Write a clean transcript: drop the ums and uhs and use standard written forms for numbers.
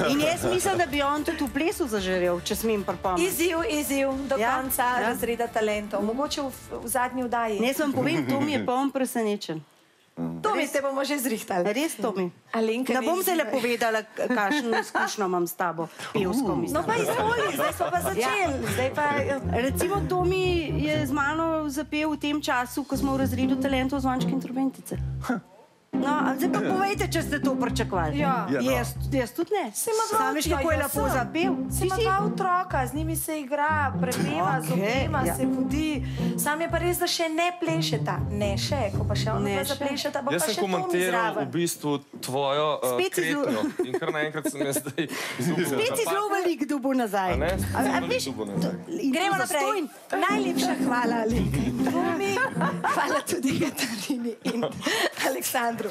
In jaz mislim, da bi on tudi v plesu zaželel, če smem pripomniti. Izziv do konca razreda talentov. Mogoče v zadnji vdaji. Ne, sem povem, to mi je poln presenečen. Tomi, te bomo že zrihtali. Res, Tomi. Alenka, ne bom zdaj le povedala, kakšno izkušnjo imam s tabo, pevsko mislim. No pa izvoli, zdaj smo pa začeli. Recimo, Tomi je z mano zapel v tem času, ko smo v razredu talentov Zvončke in trobentice. No, zdaj pa povejte, če ste to pričakovali. Jaz tudi ne. Sam veš, kako je lepo zapel. Si ima dva otroka, z njimi se igra, prepeva, z obema se vodi. Sam je pa res, da še ne plešeta. Ne še, ko pa še ona zaplešeta, bo pa še Tomi zraven. Jaz sem komentiral v bistvu tvojo kretnjo in kar naenkrat sem jaz zdaj izgubil. Spet si zelo velik dubo nazaj. Gremo naprej. Najlepša hvala, Alenka in Tomi. Hvala tudi Katarini in Aleksandru.